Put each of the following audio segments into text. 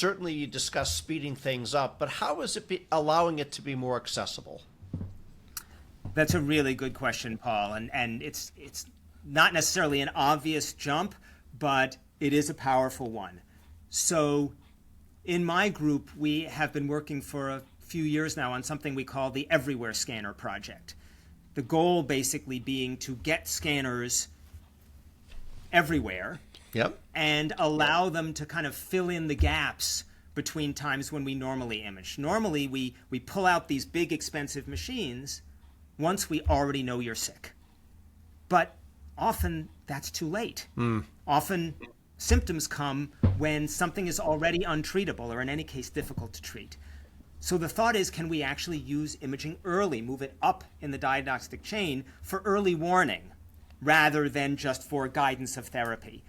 Certainly you discuss speeding things up, but how is it allowing it to be more accessible? That's a really good question, Paul, and it's not necessarily an obvious jump, but it is a powerful one. So in my group, we have been working for a few years now on something we call the Everywhere Scanner Project. The goal basically being to get scanners everywhere. Yep. And allow them to kind of fill in the gaps between times when we normally image. Normally, we pull out these big, expensive machines once we already know you're sick. But often that's too late. Often symptoms come when something is already untreatable or in any case difficult to treat. So the thought is, can we actually use imaging early, move it up in the diagnostic chain for early warning rather than just for guidance of therapy?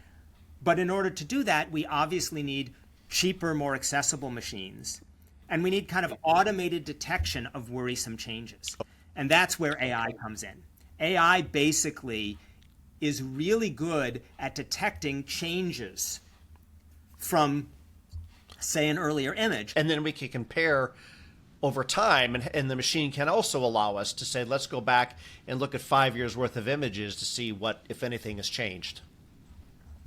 But in order to do that, we obviously need cheaper, more accessible machines. And we need kind of automated detection of worrisome changes. And that's where AI comes in. AI basically is really good at detecting changes from, say, an earlier image. And then we can compare over time, and the machine can also allow us to say, let's go back and look at 5 years worth of images to see what, if anything, has changed.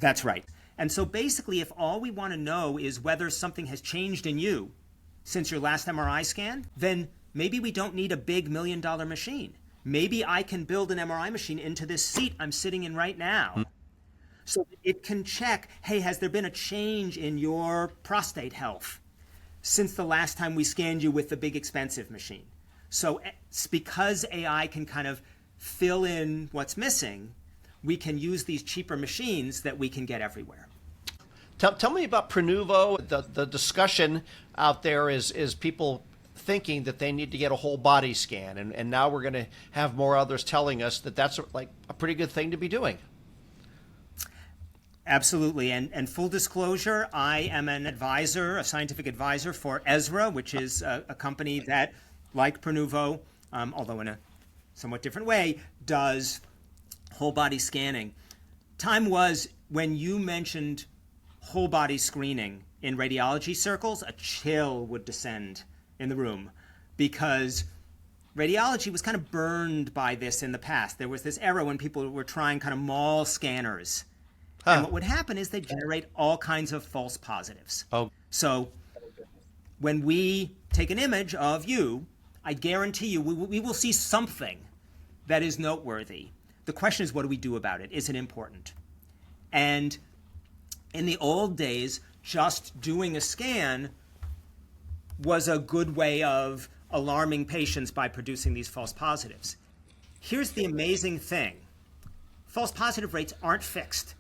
That's right. And so basically, if all we want to know is whether something has changed in you since your last MRI scan, then maybe we don't need a big $1 million machine. Maybe I can build an MRI machine into this seat I'm sitting in right now. So it can check, hey, has there been a change in your prostate health since the last time we scanned you with the big expensive machine? So it's because AI can kind of fill in what's missing, we can use these cheaper machines that we can get everywhere. Tell me about Preventable. The discussion out there is people thinking that they need to get a whole body scan, and now we're going to have more others telling us that that's like a pretty good thing to be doing. Absolutely, and full disclosure, I am an advisor, a scientific advisor for Ezra, which is a company that, like Preventable, although in a somewhat different way, does whole body scanning. Time was when you mentioned whole body screening in radiology circles, a chill would descend in the room because radiology was kind of burned by this in the past. There was this era when people were trying kind of mall scanners. And what would happen is they generate all kinds of false positives. Oh. So when we take an image of you, I guarantee you we will see something that is noteworthy. The question is, what do we do about it? Is it important? And in the old days, just doing a scan was a good way of alarming patients by producing these false positives. Here's the amazing thing. False positive rates aren't fixed.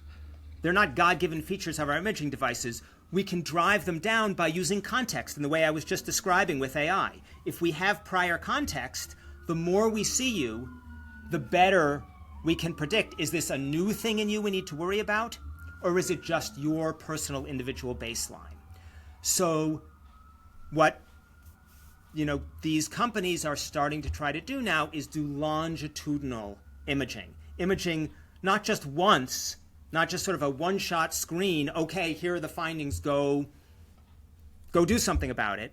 They're not God-given features of our imaging devices. We can drive them down by using context in the way I was just describing with AI. If we have prior context, the more we see you, the better we can predict, is this a new thing in you we need to worry about? Or is it just your personal individual baseline? So what these companies are starting to try to do now is do longitudinal imaging. Imaging not just once, not just sort of a one-shot screen, okay, here are the findings, go do something about it,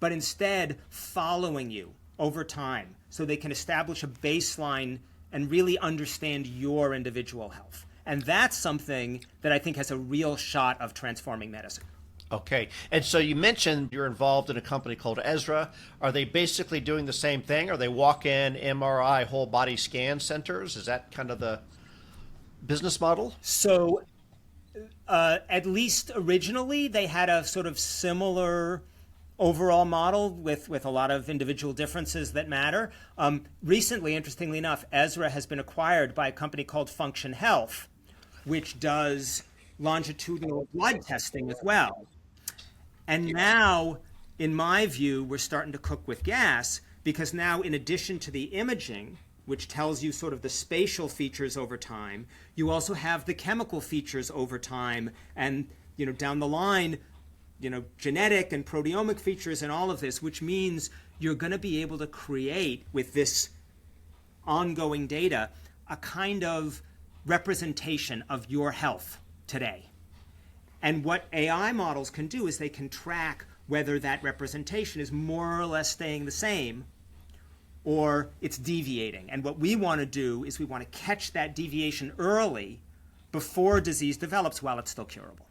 but instead following you over time so they can establish a baseline and really understand your individual health. And that's something that I think has a real shot of transforming medicine. Okay. And so you mentioned you're involved in a company called Ezra. Are they basically doing the same thing? Are they walk-in MRI whole body scan centers? Is that kind of the business model? So at least originally they had a sort of similar overall model with a lot of individual differences that matter. Recently, interestingly enough, Ezra has been acquired by a company called Function Health, which does longitudinal blood testing as well. And now, in my view, we're starting to cook with gas because now, in addition to the imaging, which tells you sort of the spatial features over time, you also have the chemical features over time and, down the line, genetic and proteomic features and all of this, which means you're going to be able to create with this ongoing data a kind of representation of your health today. And what AI models can do is they can track whether that representation is more or less staying the same or it's deviating. And what we want to do is we want to catch that deviation early before disease develops while it's still curable.